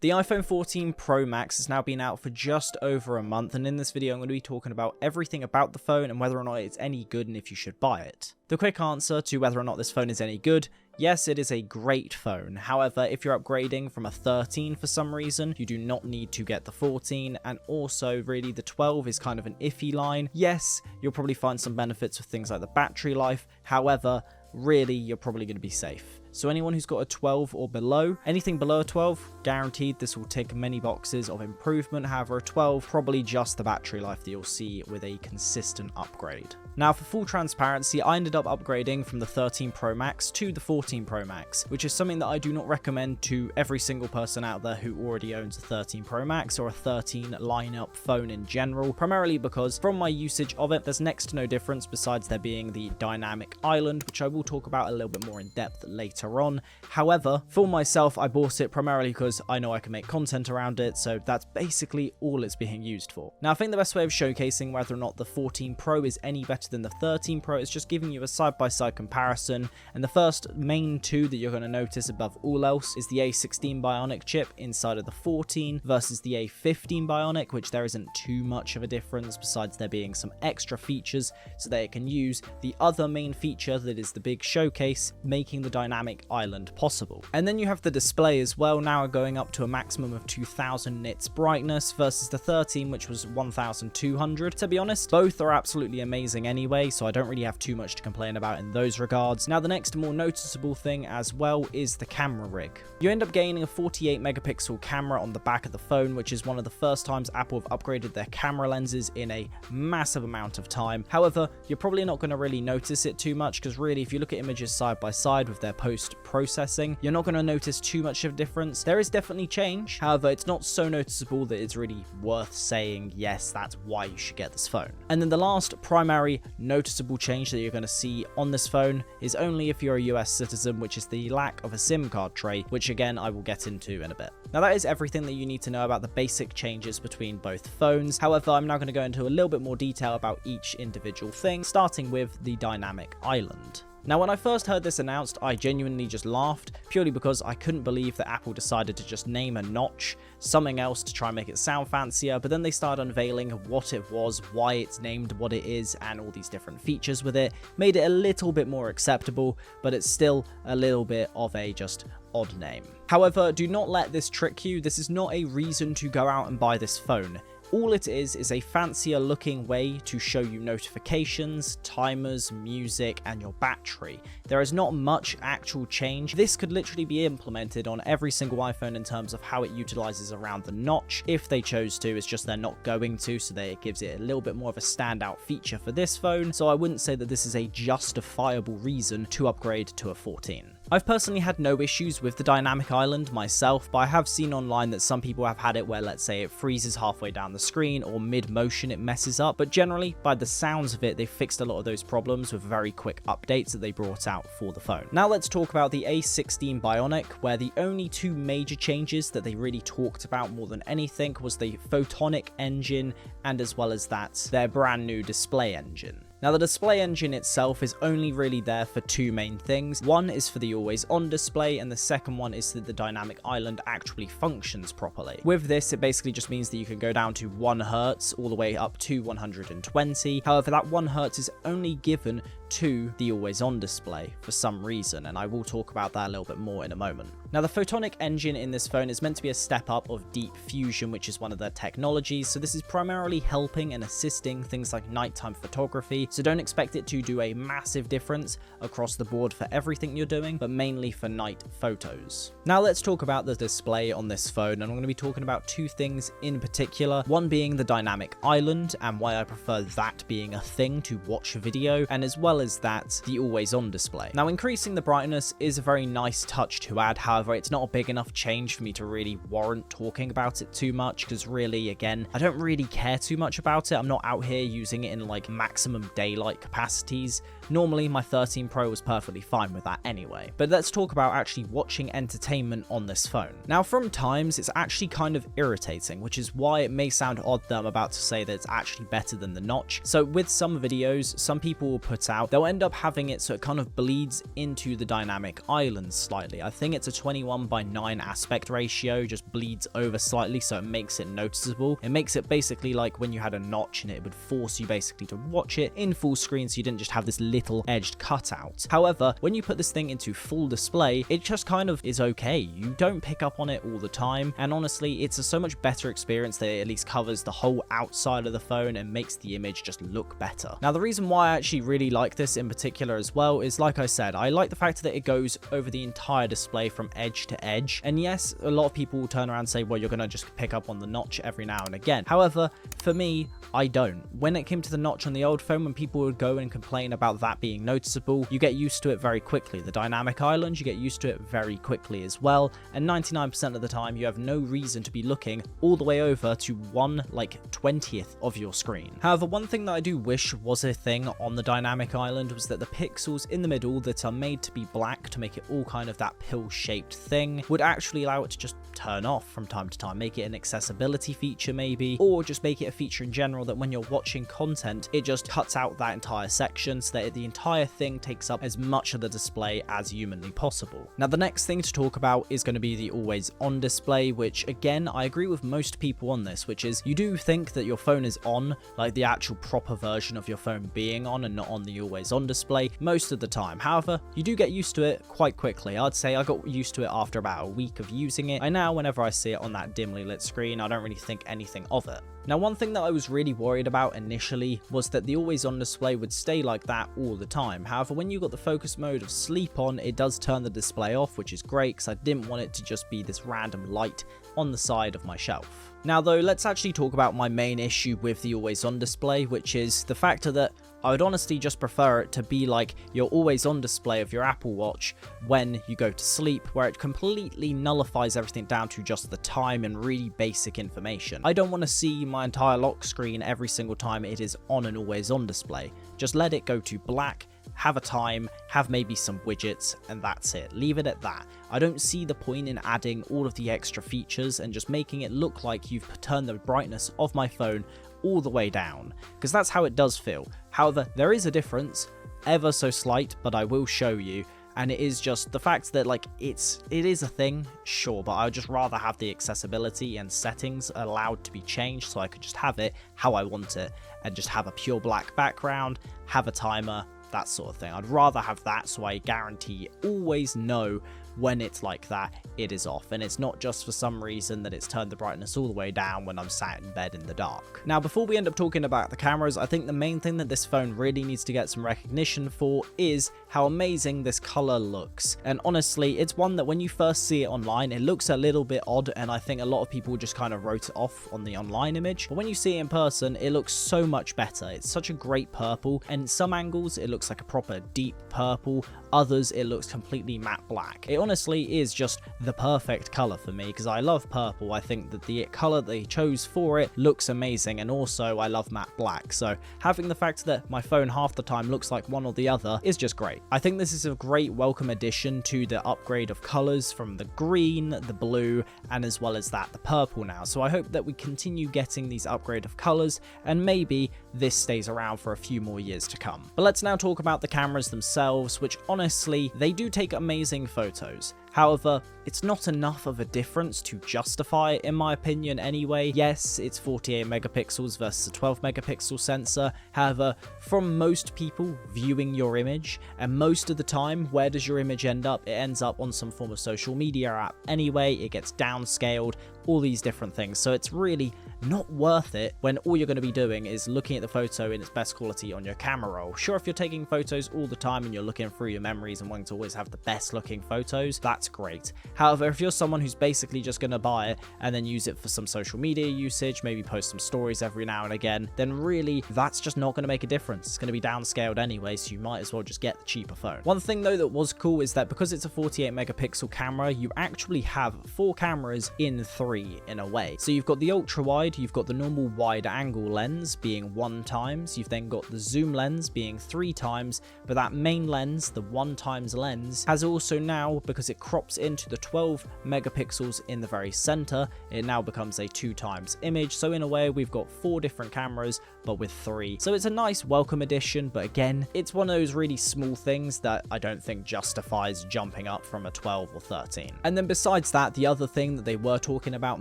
The iPhone 14 Pro Max has now been out for just over a month, and in this video I'm going to be talking about everything about the phone and whether or not it's any good and if you should buy it. The quick answer to whether or not this phone is any good: yes, it is a great phone. However, if you're upgrading from a 13 for some reason, you do not need to get the 14, and also really the 12 is kind of an iffy line. Yes, you'll probably find some benefits with things like the battery life. However, really you're probably going to be safe. So anyone who's got a 12 or below, anything below a 12, guaranteed this will tick many boxes of improvement. However, a 12, probably just the battery life that you'll see with a consistent upgrade. Now, for full transparency, I ended up upgrading from the 13 Pro Max to the 14 Pro Max, which is something that I do not recommend to every single person out there who already owns a 13 Pro Max or a 13 lineup phone in general, primarily because from my usage of it, there's next to no difference besides there being the dynamic island, which I will talk about a little bit more in depth later on. However, for myself, I bought it primarily because I know I can make content around it, so that's basically all it's being used for. Now, I think the best way of showcasing whether or not the 14 Pro is any better than the 13 Pro is just giving you a side-by-side comparison, and the first main two that you're going to notice above all else is the A16 Bionic chip inside of the 14 versus the A15 Bionic, which there isn't too much of a difference besides there being some extra features so that it can use the other main feature that is the big showcase, making the dynamic island possible. And then you have the display as well, now going up to a maximum of 2000 nits brightness versus the 13, which was 1200. To be honest, both are absolutely amazing anyway, so I don't really have too much to complain about in those regards. Now, the next more noticeable thing as well is the camera rig. You end up gaining a 48 megapixel camera on the back of the phone, which is one of the first times Apple have upgraded their camera lenses in a massive amount of time. However, you're probably not going to really notice it too much because really, if you look at images side by side with their post-processing, you're not going to notice too much of a difference. There is definitely change, however, it's not so noticeable that it's really worth saying, yes, that's why you should get this phone. And then the last primary noticeable change that you're going to see on this phone is only if you're a US citizen, which is the lack of a SIM card tray, which again, I will get into in a bit. Now, that is everything that you need to know about the basic changes between both phones. However, I'm now going to go into a little bit more detail about each individual thing, starting with the dynamic island. Now, when I first heard this announced, I genuinely just laughed, purely because I couldn't believe that Apple decided to just name a notch something else to try and make it sound fancier, but then they started unveiling what it was, why it's named what it is, and all these different features with it, made it a little bit more acceptable, but it's still a little bit of a just odd name. However, do not let this trick you. This is not a reason to go out and buy this phone. All it is a fancier looking way to show you notifications, timers, music, and your battery. There is not much actual change. This could literally be implemented on every single iPhone in terms of how it utilizes around the notch. If they chose to, it's just they're not going to, so that it gives it a little bit more of a standout feature for this phone. So I wouldn't say that this is a justifiable reason to upgrade to a 14. I've personally had no issues with the dynamic island myself, but I have seen online that some people have had it where, let's say, it freezes halfway down the screen or mid-motion it messes up, but generally, by the sounds of it, they fixed a lot of those problems with very quick updates that they brought out for the phone. Now let's talk about the A16 Bionic, where the only two major changes that they really talked about more than anything was the photonic engine and as well as that, their brand new display engine. Now, the display engine itself is only really there for two main things. One is for the always-on display, and the second one is that the dynamic island actually functions properly. With this, it basically just means that you can go down to 1 Hz all the way up to 120. However, that 1 Hz is only given to the always-on display for some reason, and I will talk about that a little bit more in a moment. Now, the photonic engine in this phone is meant to be a step up of deep fusion, which is one of their technologies, so this is primarily helping and assisting things like nighttime photography, so don't expect it to do a massive difference across the board for everything you're doing, but mainly for night photos. Now let's talk about the display on this phone, and I'm going to be talking about two things in particular, one being the dynamic island and why I prefer that being a thing to watch a video, and as well as that, the always-on display. Now, increasing the brightness is a very nice touch to add. However, it's not a big enough change for me to really warrant talking about it too much, because really, again, I don't really care too much about it. I'm not out here using it in like maximum daylight capacities. Normally, my 13 Pro was perfectly fine with that anyway. But let's talk about actually watching entertainment on this phone. Now, from times, it's actually kind of irritating, which is why it may sound odd that I'm about to say that it's actually better than the notch. So with some videos, some people will put out they'll end up having it so it kind of bleeds into the dynamic island slightly. I think it's a 21:9 aspect ratio, just bleeds over slightly so it makes it noticeable. It makes it basically like when you had a notch and it would force you basically to watch it in full screen so you didn't just have this little edged cutout. However, when you put this thing into full display, it just kind of is okay. You don't pick up on it all the time, and honestly, it's a so much better experience that it at least covers the whole outside of the phone and makes the image just look better. Now, the reason why I actually really like this in particular as well is, like I said, I like the fact that it goes over the entire display from edge to edge. And yes, a lot of people will turn around and say, well, you're going to just pick up on the notch every now and again. However, for me, I don't. When it came to the notch on the old phone, when people would go and complain about that being noticeable, you get used to it very quickly. The dynamic island, you get used to it very quickly as well, and 99% of the time you have no reason to be looking all the way over to 1/20th of your screen. However, one thing that I do wish was a thing on the dynamic island was that the pixels in the middle that are made to be black to make it all kind of that pill-shaped thing would actually allow it to just turn off from time to time, make it an accessibility feature maybe, or just make it a feature in general that when you're watching content, it just cuts out that entire section so that the entire thing takes up as much of the display as humanly possible. Now, the next thing to talk about is going to be the always on display, which again, I agree with most people on this, which is you do think that your phone is on, like the actual proper version of your phone being on and not on the always on display most of the time. However, you do get used to it quite quickly. I'd say I got used to it after about a week of using it. I now, whenever I see it on that dimly lit screen, I don't really think anything of it. Now, one thing that I was really worried about initially was that the always on display would stay like that all the time. However, when you got the focus mode of sleep on, it does turn the display off, which is great because I didn't want it to just be this random light on the side of my shelf. Now though, let's actually talk about my main issue with the always on display, which is the factor that I would honestly just prefer it to be like your always on display of your Apple Watch when you go to sleep, where it completely nullifies everything down to just the time and really basic information. I don't want to see my entire lock screen every single time it is on an always on display. Just let it go to black, have a time, have maybe some widgets, and that's it. Leave it at that. I don't see the point in adding all of the extra features and just making it look like you've turned the brightness of my phone all the way down, because that's how it does feel. However, there is a difference, ever so slight, but I will show you, and it is just the fact that like it is a thing, sure, but I would just rather have the accessibility and settings allowed to be changed so I could just have it how I want it and just have a pure black background, have a timer, that sort of thing. I'd rather have that so I guarantee always know when it's like that, it is off, and it's not just for some reason that it's turned the brightness all the way down when I'm sat in bed in the dark. Now, before we end up talking about the cameras, I think the main thing that this phone really needs to get some recognition for is how amazing this color looks. And honestly, it's one that when you first see it online, it looks a little bit odd, and I think a lot of people just kind of wrote it off on the online image. But when you see it in person, it looks so much better. It's such a great purple, and in some angles, it looks like a proper deep purple. Others, it looks completely matte black. It honestly is just the perfect color for me because I love purple. I think that the color they chose for it looks amazing, and also I love matte black. So having the fact that my phone half the time looks like one or the other is just great. I think this is a great welcome addition to the upgrade of colors from the green, the blue, and as well as that, the purple now. So I hope that we continue getting these upgrade of colors, and maybe this stays around for a few more years to come. But let's now talk about the cameras themselves, which honestly, they do take amazing photos. However, it's not enough of a difference to justify it in my opinion anyway. Yes, it's 48 megapixels versus a 12 megapixel sensor. However, from most people viewing your image, and most of the time, where does your image end up? It ends up on some form of social media app anyway. It gets downscaled, all these different things. So it's really not worth it when all you're going to be doing is looking at the photo in its best quality on your camera roll. Sure, if you're taking photos all the time and you're looking through your memories and wanting to always have the best looking photos, that's great. However, if you're someone who's basically just going to buy it and then use it for some social media usage, maybe post some stories every now and again, then really that's just not going to make a difference. It's going to be downscaled anyway, so you might as well just get the cheaper phone. One thing though that was cool is that because it's a 48 megapixel camera, you actually have 4 cameras in 3 in a way. So you've got the ultra wide, you've got the normal wide angle lens being 1 times, you've then got the zoom lens being 3 times, but that main lens, the 1 times lens, has also now, because it crops into the 12 megapixels in the very center. It now becomes a 2x image, so in a way we've got 4 different cameras but with 3. So it's a nice welcome addition, but again, it's one of those really small things that I don't think justifies jumping up from a 12 or 13. And then besides that, the other thing that they were talking about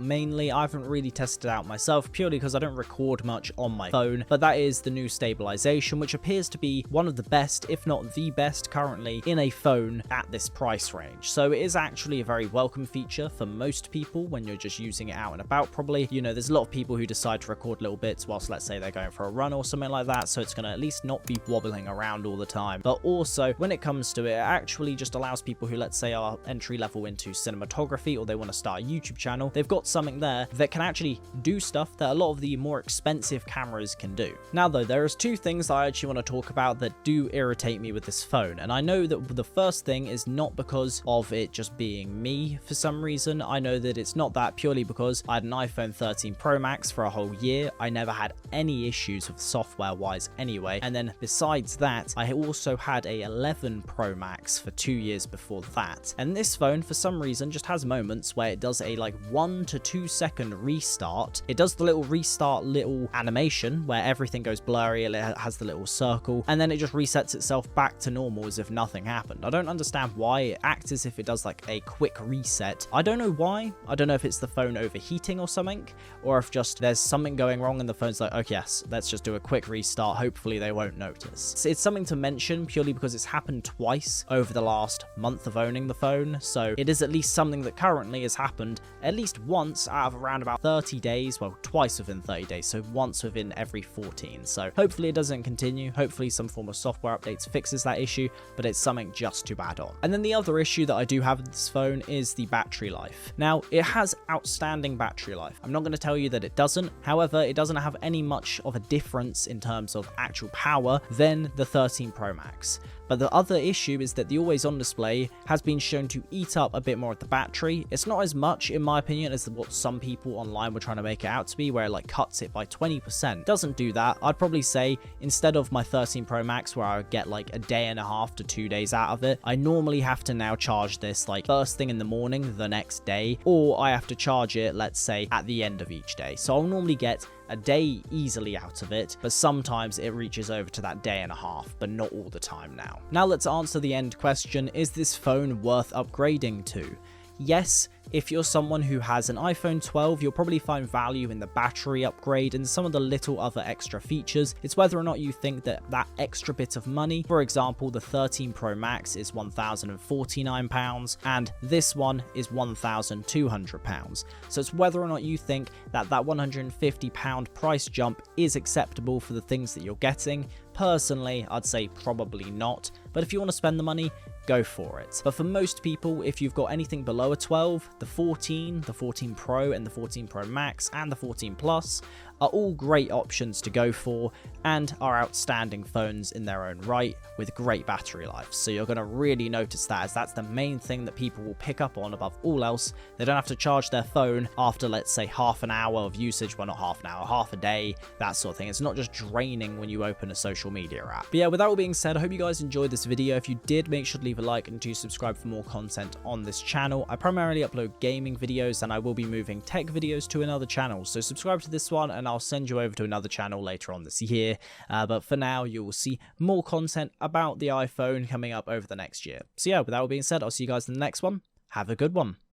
mainly, I haven't really tested out myself purely because I don't record much on my phone, but that is the new stabilization, which appears to be one of the best, if not the best currently in a phone at this price range. So it is actually a very welcome feature for most people when you're just using it out and about. Probably, you know, there's a lot of people who decide to record little bits whilst, let's say, they're going for a run or something like that, so it's going to at least not be wobbling around all the time. But also, when it comes to it, it actually just allows people who, let's say, are entry level into cinematography or they want to start a YouTube channel, they've got something there that can actually do stuff that a lot of the more expensive cameras can do. Now though, there is 2 things I actually want to talk about that do irritate me with this phone, and I know that the first thing is not because of it just being me for some reason. I know that it's not that, purely because I had an iPhone 13 Pro Max for a whole year. I never had any issues with software wise anyway, and then besides that, I also had a 11 Pro Max for 2 years before that. And this phone for some reason just has moments where it does a like 1 to 2 second restart. It does the little restart little animation where everything goes blurry, it has the little circle, and then it just resets itself back to normal as if nothing happened. I don't understand why. It acts as if it does like a quick reset. I don't know why. I don't know if it's the phone overheating or something, or if just there's something going wrong and the phone's like, okay, yes, let's just do a quick restart. Hopefully they won't notice. It's something to mention purely because it's happened twice over the last month of owning the phone, so it is at least something that currently has happened at least once out of around about 30 days, well, twice within 30 days, so once within every 14. So hopefully it doesn't continue. Hopefully some form of software updates fixes that issue, but it's something just to add on. And then the other issue that I do have with this phone is the battery life. Now, it has outstanding battery life. I'm not going to tell you that it doesn't. However, it doesn't have any much of a difference in terms of actual power than the 13 Pro Max. But the other issue is that the always on display has been shown to eat up a bit more of the battery. It's not as much, in my opinion, as what some people online were trying to make it out to be, where it like cuts it by 20%. Doesn't do that. I'd probably say instead of my 13 Pro Max where I would get like a day and a half to 2 days out of it, I normally have to now charge this like first thing in the morning the next day, or I have to charge it, let's say, at the end of each day. So I'll normally get a day easily out of it, but sometimes it reaches over to that day and a half, but not all the time now. Now let's answer the end question, is this phone worth upgrading to? Yes, if you're someone who has an iPhone 12, you'll probably find value in the battery upgrade and some of the little other extra features. It's whether or not you think that that extra bit of money, for example, the 13 Pro Max is £1,049 and this one is £1,200. So it's whether or not you think that that £150 price jump is acceptable for the things that you're getting. Personally, I'd say probably not, but if you want to spend the money, go for it. But for most people, if you've got anything below a 12, the 14, the 14 Pro and the 14 Pro Max and the 14 Plus are all great options to go for and are outstanding phones in their own right with great battery life. So you're going to really notice that, as that's the main thing that people will pick up on above all else. They don't have to charge their phone after, let's say, half an hour of usage. Well, not half an hour, half a day, that sort of thing. It's not just draining when you open a social media app. But yeah, with that all being said, I hope you guys enjoyed this video. If you did, make sure to leave a like and to subscribe for more content on this channel. I primarily upload gaming videos and I will be moving tech videos to another channel. So subscribe to this one and I'll send you over to another channel later on this year. But for now, you will see more content about the iPhone coming up over the next year. So yeah, with that all being said, I'll see you guys in the next one. Have a good one.